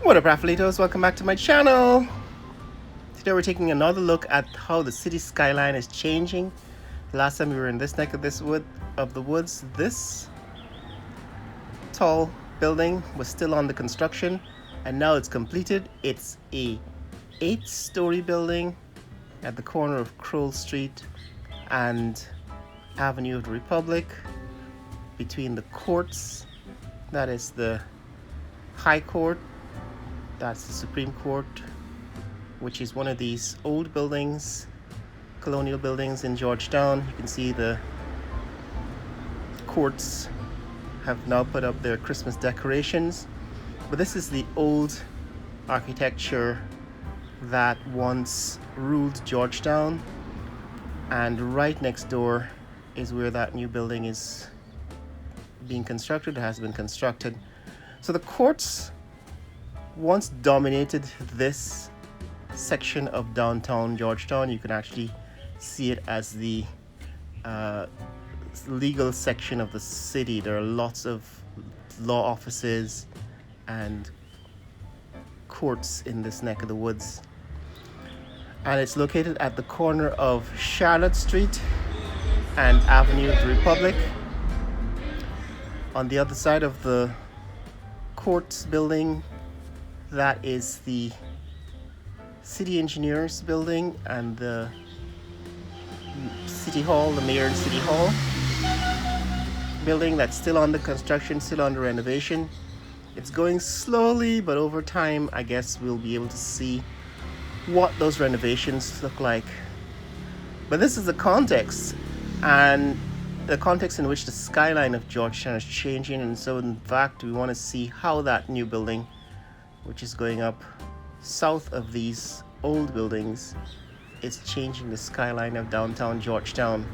What up, Raffalitos? Welcome back to my channel. Today we're taking another look at how the city skyline is changing. The last time we were in this neck of the woods, this tall building was still under construction, and now it's completed. It's a 8-story building at the corner of Kroll Street and Avenue of the Republic, between the courts. That is the High Court. That's the Supreme Court, which is one of these old buildings, colonial buildings in Georgetown. You can see the courts have now put up their Christmas decorations. But this is the old architecture that once ruled Georgetown. And right next door is where that new building is being constructed, has been constructed. So the courts once dominated this section of downtown Georgetown. You can actually see it as the legal section of the city. There are lots of law offices and courts in this neck of the woods. And it's located at the corner of Charlotte Street and Avenue of the Republic. On the other side of the courts building, that is the city engineers building and the city hall, the mayor and city hall building. That's still under construction, still under renovation. It's going slowly, but over time I guess we'll be able to see what those renovations look like. But this is the context, and the context in which the skyline of Georgetown is changing. And so in fact we want to see how that new building, which is going up south of these old buildings, is changing the skyline of downtown Georgetown.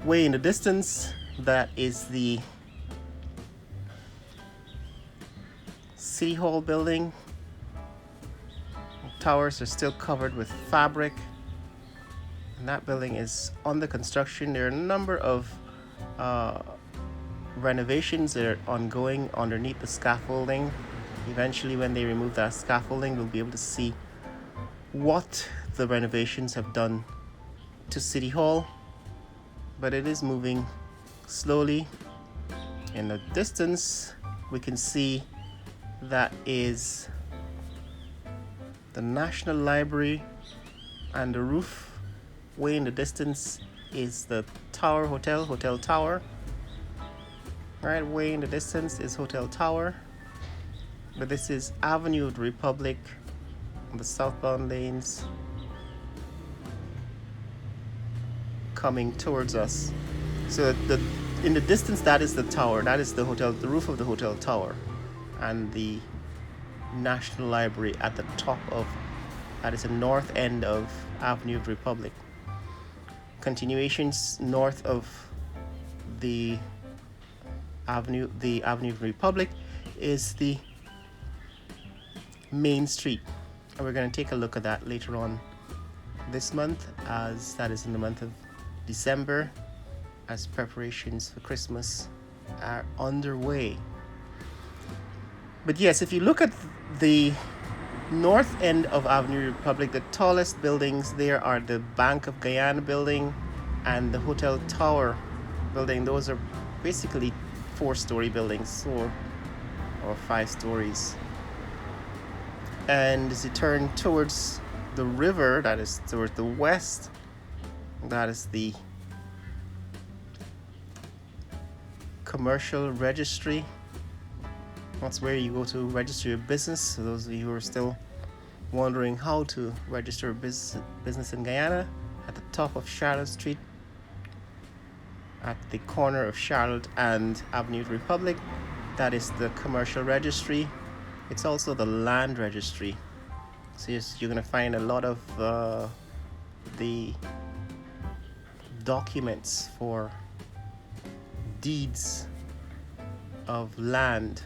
Way in the distance, that is the City Hall building. The towers are still covered with fabric, and that building is under construction. There are a number of renovations that are ongoing underneath the scaffolding. Eventually, when they remove that scaffolding, we'll be able to see what the renovations have done to City Hall. But it is moving slowly. In the distance, we can see that is the National Library, and the roof way in the distance is the Tower Hotel Tower. Right, way in the distance is Hotel Tower. But this is Avenue of the Republic, the southbound lanes coming towards us. So in the distance, that is the tower, that is the hotel, the roof of the Hotel Tower, and the National Library at the top of, that is the north end of Avenue of the Republic. Continuations north of the Avenue of the Republic is the Main Street, and we're going to take a look at that later on this month, as that is in the month of December, as preparations for Christmas are underway. But yes, if you look at the north end of Avenue Republic, the tallest buildings there are the Bank of Guyana building and the Hotel Tower building. Those are basically 4-story buildings, 4 or 5 stories. And as you turn towards the river, that is towards the west, that is the Commercial Registry. That's where you go to register your business. So those of you who are still wondering how to register a business in Guyana, at the top of Charlotte Street, at the corner of Charlotte and Avenue of the Republic, that is the Commercial Registry. It's also the Land Registry. So you're going to find a lot of the documents for deeds of land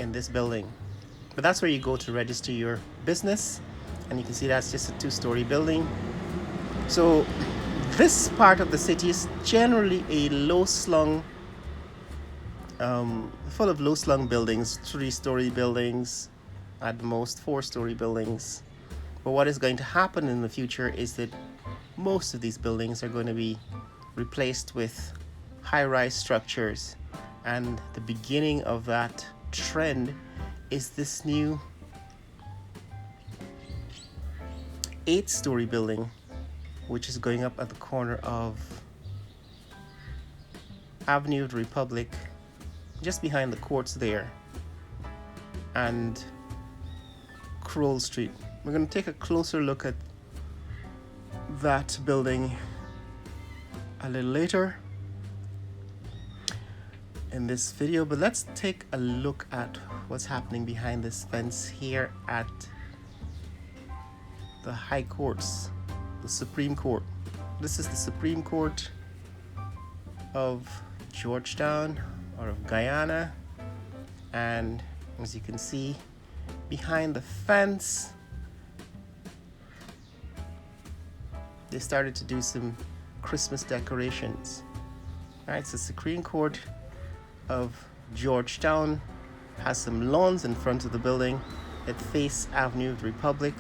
in this building. But that's where you go to register your business, and you can see that's just a 2-story building. So this part of the city is generally a low-slung full of low-slung buildings, 3-story buildings, at the most 4-story buildings. But what is going to happen in the future is that most of these buildings are going to be replaced with high-rise structures, and the beginning of that trend is this new 8-story building, which is going up at the corner of Avenue of the Republic, just behind the courts there, and Crowell Street. We're going to take a closer look at that building a little later in this video, but let's take a look at what's happening behind this fence here at the High Courts, the Supreme Court. This is the Supreme Court of Georgetown, or of Guyana, and as you can see behind the fence, they started to do some Christmas decorations. Alright, so Supreme Court of Georgetown has some lawns in front of the building that face Avenue of the Republic,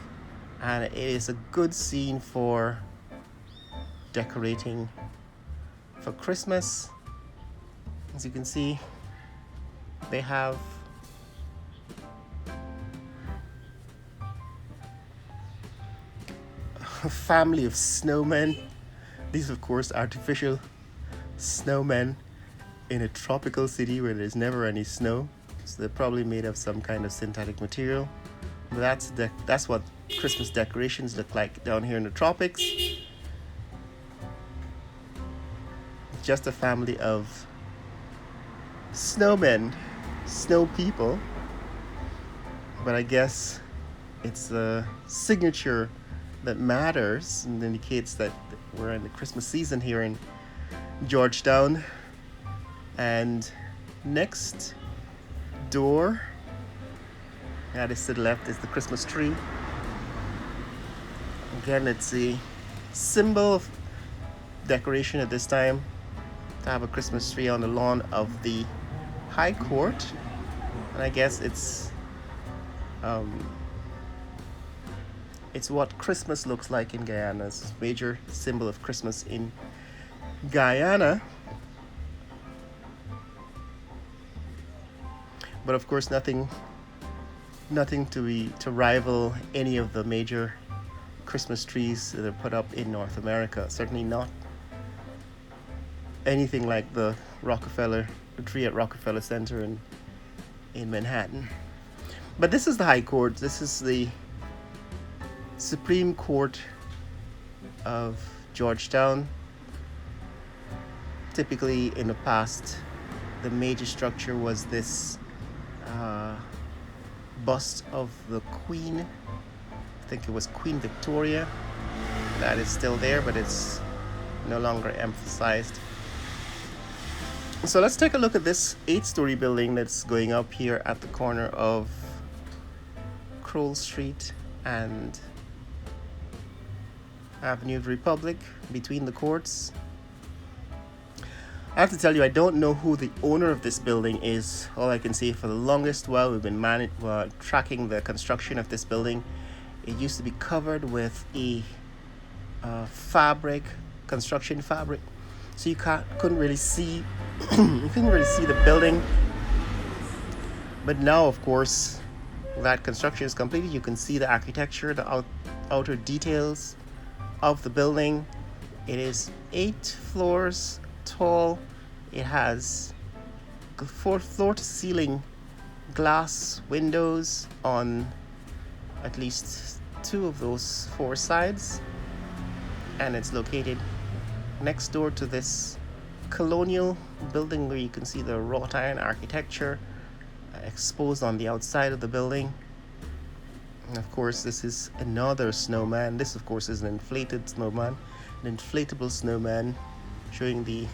and it is a good scene for decorating for Christmas. As you can see, they have a family of snowmen. These, of course, artificial snowmen in a tropical city where there's never any snow. So they're probably made of some kind of synthetic material. But that's what Christmas decorations look like down here in the tropics. Just a family of snowmen, snow people. But I guess it's the signature that matters and indicates that we're in the Christmas season here in Georgetown. And next door, that is to the left, is the Christmas tree. Again, it's a symbol of decoration at this time to have a Christmas tree on the lawn of the High Court. And I guess it's what Christmas looks like in Guyana. It's a major symbol of Christmas in Guyana. But of course, nothing to rival any of the major Christmas trees that are put up in North America. Certainly not anything like the tree at Rockefeller Center in Manhattan. But this is the High Court. This is the Supreme Court of Georgetown. Typically, in the past, the major structure was this bust of the Queen. I think it was Queen Victoria. That is still there, but it's no longer emphasized. So let's take a look at this 8-story building that's going up here at the corner of Crowell Street and Avenue of the Republic, between the courts. I have to tell you, I don't know who the owner of this building is. All I can say, for the longest while we've been tracking the construction of this building, it used to be covered with a construction fabric, so you couldn't really see the building. But now, of course, that construction is completed. You can see the architecture, the outer details of the building. It is 8 floors tall. It has 4 floor to ceiling glass windows on at least 2 of those 4 sides, and it's located next door to this colonial building where you can see the wrought iron architecture exposed on the outside of the building. And of course, this is another snowman. This, of course, is an inflated snowman, an inflatable snowman, showing the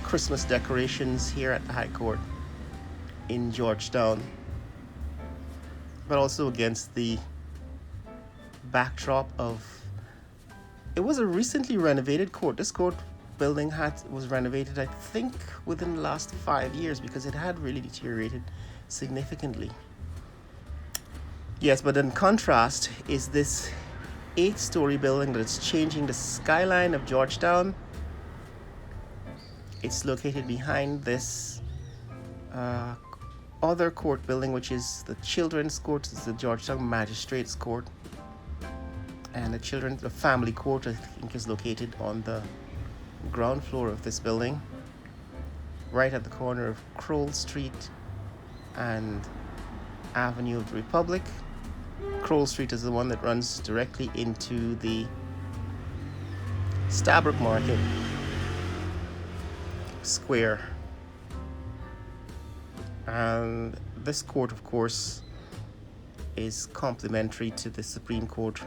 Christmas decorations here at the High Court in Georgetown, but also against the backdrop of, it was a recently renovated court. This court building was renovated, I think, within the last 5 years, because it had really deteriorated significantly. Yes, but in contrast is this 8-story building that's changing the skyline of Georgetown. It's located behind this other court building, which is the children's court. It's the Georgetown Magistrates Court, and the family court, I think, is located on the ground floor of this building, right at the corner of Kroll Street and Avenue of the Republic. Kroll Street is the one that runs directly into the Stabroek Market Square. And this court, of course, is complementary to the Supreme Court,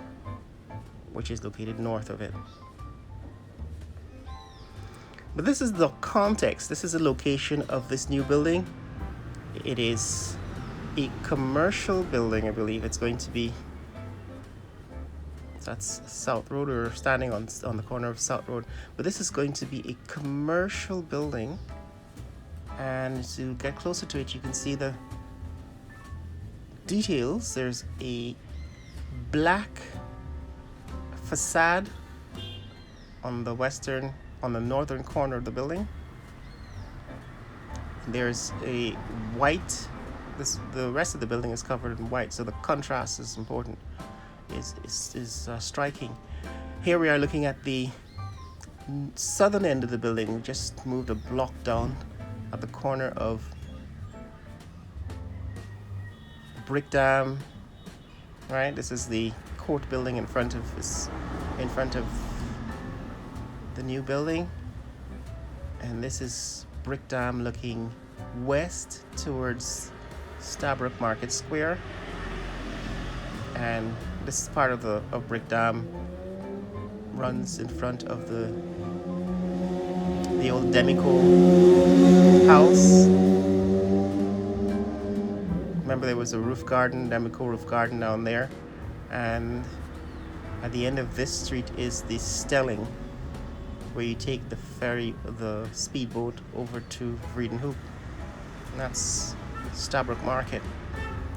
which is located north of it. But this is the context. This is the location of this new building. It is a commercial building, I believe. It's going to be, that's South Road, or standing on the corner of South Road. But this is going to be a commercial building. And to get closer to it, you can see the details. There's a black facade on the northern corner of the building. There's a white. The rest of the building is covered in white, so the contrast is important. Is striking. Here we are looking at the southern end of the building. We just moved a block down at the corner of Brickdam. Right, this is the court building in front of the new building, and this is Brickdam looking west towards Stabroek Market Square. And this part of Brickdam runs in front of the old Demico house. Remember, there was a Demico roof garden down there, and at the end of this street is the Stelling, where you take the speedboat over to Vredenhoek. And that's Stabroek Market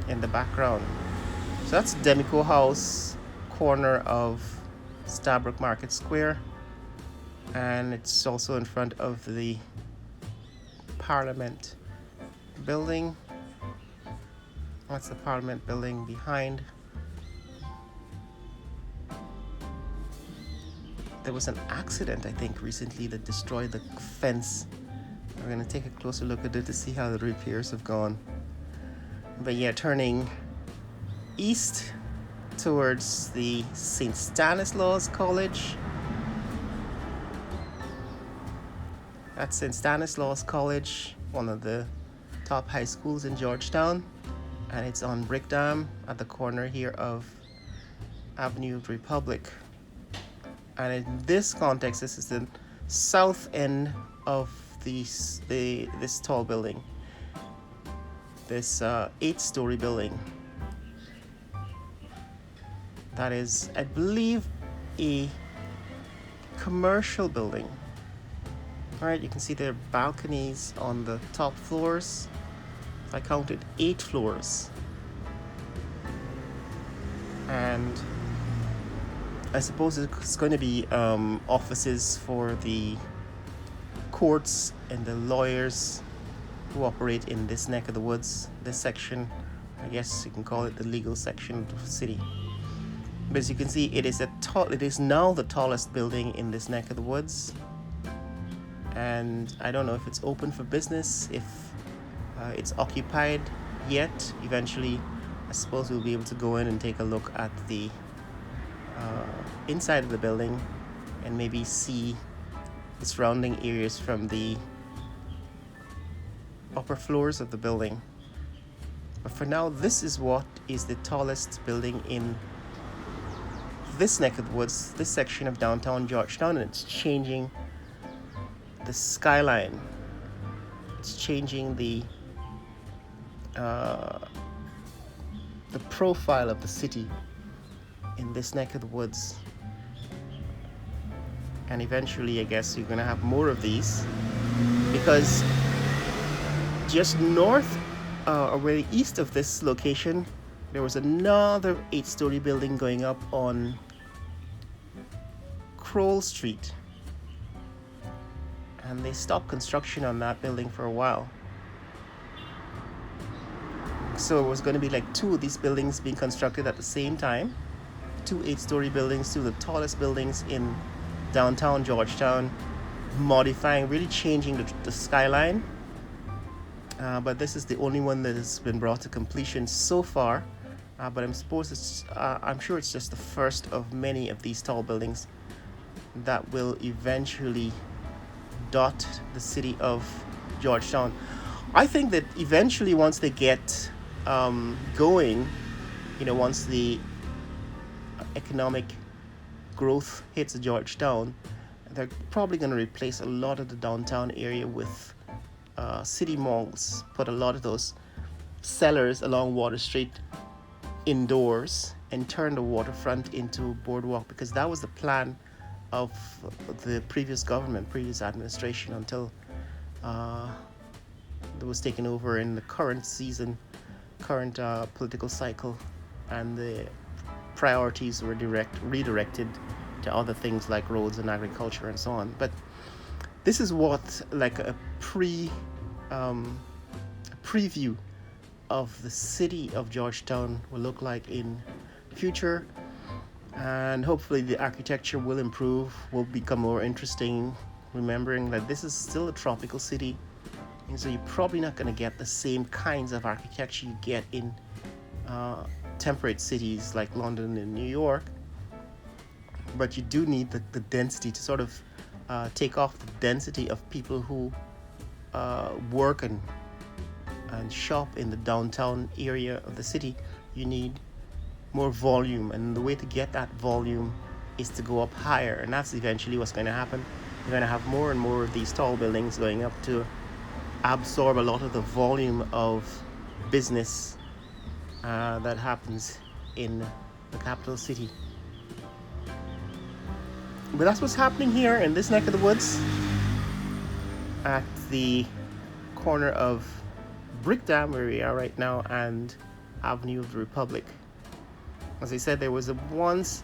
in the background. So that's Demico House, corner of Stabroek Market Square, and it's also in front of the Parliament building. That's the Parliament building behind. There was an accident, I think, recently that destroyed the fence. We're going to take a closer look at it to see how the repairs have gone. But yeah, turning east towards the St. Stanislaus College. That's St. Stanislaus College, one of the top high schools in Georgetown, and it's on Brickdam at the corner here of Avenue of the Republic. And in this context, this is the south end of this tall building, this 8-story building. That is, I believe, a commercial building. All right, you can see there are balconies on the top floors. I counted 8 floors. And I suppose it's going to be offices for the courts and the lawyers who operate in this neck of the woods, this section. I guess you can call it the legal section of the city. But as you can see, it is now the tallest building in this neck of the woods. And I don't know if it's open for business, if it's occupied yet. Eventually, I suppose we'll be able to go in and take a look at the inside of the building and maybe see the surrounding areas from the upper floors of the building. But for now, this is what is the tallest building in this neck of the woods, this section of downtown Georgetown, and it's changing the skyline. It's changing the profile of the city in this neck of the woods. And eventually, I guess you're gonna have more of these, because just north or very east of this location, there was another 8-story building going up on Kroll Street, and they stopped construction on that building for a while. So it was going to be like 2 of these buildings being constructed at the same time, 2 8-story buildings, 2 of the tallest buildings in downtown Georgetown, modifying, really changing the skyline. But this is the only one that has been brought to completion so far. But I'm sure it's just the first of many of these tall buildings that will eventually dot the city of Georgetown. I think that eventually, once they get going, once the economic growth hits Georgetown, they're probably going to replace a lot of the downtown area with city malls, put a lot of those cellars along Water Street indoors, and turn the waterfront into boardwalk, because that was the plan of the previous government, previous administration, until it was taken over in the current political cycle, and the priorities were redirected to other things like roads and agriculture and so on. But this is what, like a preview of the city of Georgetown will look like in the future, and hopefully the architecture will improve, will become more interesting, remembering that this is still a tropical city, and so you're probably not going to get the same kinds of architecture you get in temperate cities like London and New York. But you do need the density to sort of take off the density of people who work and shop in the downtown area of the city. You need more volume, and the way to get that volume is to go up higher, and that's eventually what's going to happen. You're going to have more and more of these tall buildings going up to absorb a lot of the volume of business that happens in the capital city. But that's what's happening here in this neck of the woods at the corner of Brickdam, where we are right now, and Avenue of the Republic. As I said, there was once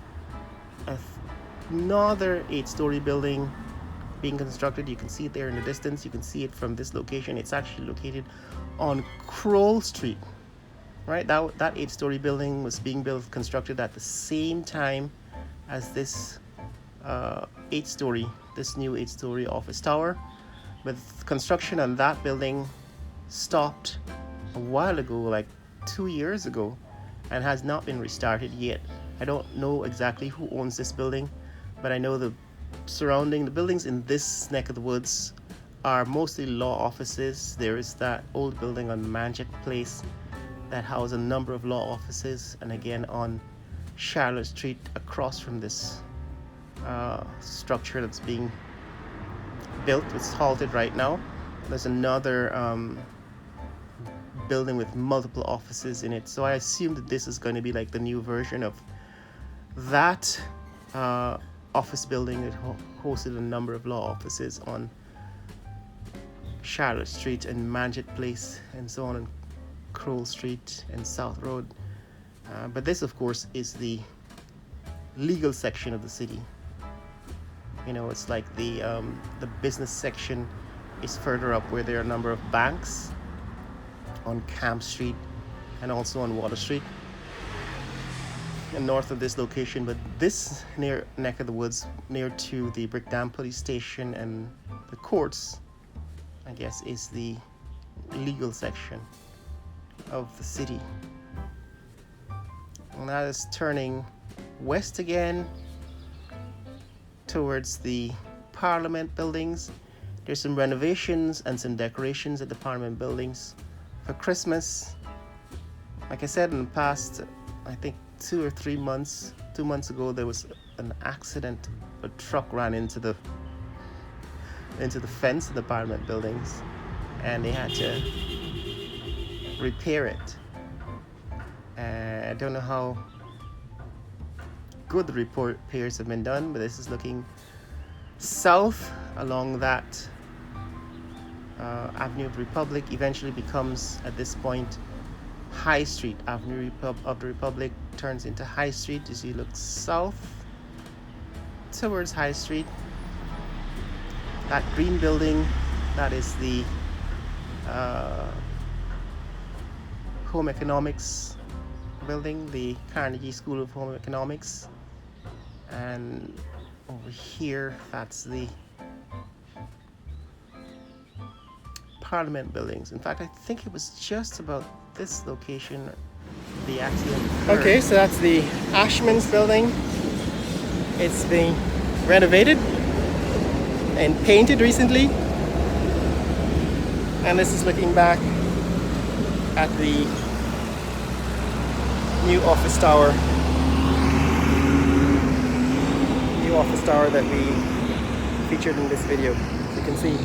another 8-story building being constructed. You can see it there in the distance. You can see it from this location. It's actually located on Kroll Street. Right, that 8-story building was being constructed at the same time as this this new 8-story office tower. But construction on that building stopped a while ago, like 2 years ago, and has not been restarted yet. I don't know exactly who owns this building, but I know the buildings in this neck of the woods are mostly law offices. There is that old building on Manjit Place that houses a number of law offices, and again on Charlotte Street, across from this structure that's being built. It's halted right now. There's another building with multiple offices in it, so I assume that this is going to be like the new version of that office building that hosted a number of law offices on Charlotte Street and Manjit Place and so on, and Kroll Street and South Road. But this, of course, is the legal section of the city. It's like the business section is further up, where there are a number of banks on Camp Street and also on Water Street and north of this location. But this near neck of the woods, near to the Brickdam police station and the courts, I guess, is the legal section of the city. And that is turning west again towards the Parliament buildings. There's some renovations and some decorations at the Parliament buildings for Christmas. Like I said, in the past, I think 2 months ago, there was an accident. A truck ran into the fence of the Parliament buildings, and they had to repair it. I don't know how good the repairs have been done, but this is looking south along that Avenue of the Republic eventually becomes, at this point, High Street. Avenue of the Republic turns into High Street as you look south towards High Street. That green building, that is the Home Economics building, the Carnegie School of Home Economics. And over here, that's the Parliament buildings. In fact, I think it was just about this location the accident occurred. Okay, so that's the Ashman's building. It's been renovated and painted recently. And this is looking back at the new office tower. New office tower that we featured in this video. As you can see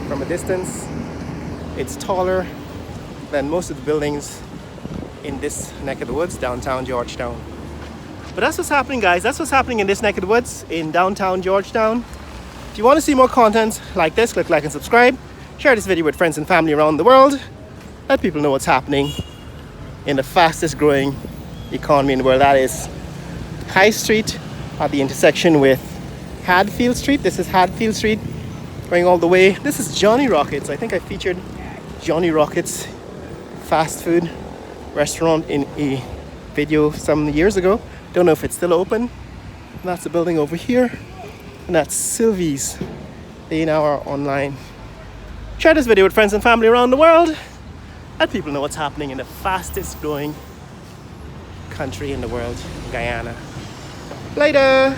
from a distance, it's taller than most of the buildings in this neck of the woods, downtown Georgetown. But that's what's happening, guys. That's what's happening in this neck of the woods in downtown Georgetown. If you want to see more content like this, click like and subscribe. Share this video with friends and family around the world. Let people know what's happening in the fastest growing economy in the world. That is High Street at the intersection with Hadfield Street. This is Hadfield Street going all the way. This is Johnny Rockets. I think I featured Johnny Rockets fast food restaurant in a video some years ago. Don't know if it's still open. And that's the building over here. And that's Sylvie's. They now are online. Share this video with friends and family around the world. Let people know what's happening in the fastest growing country in the world, Guyana. Later!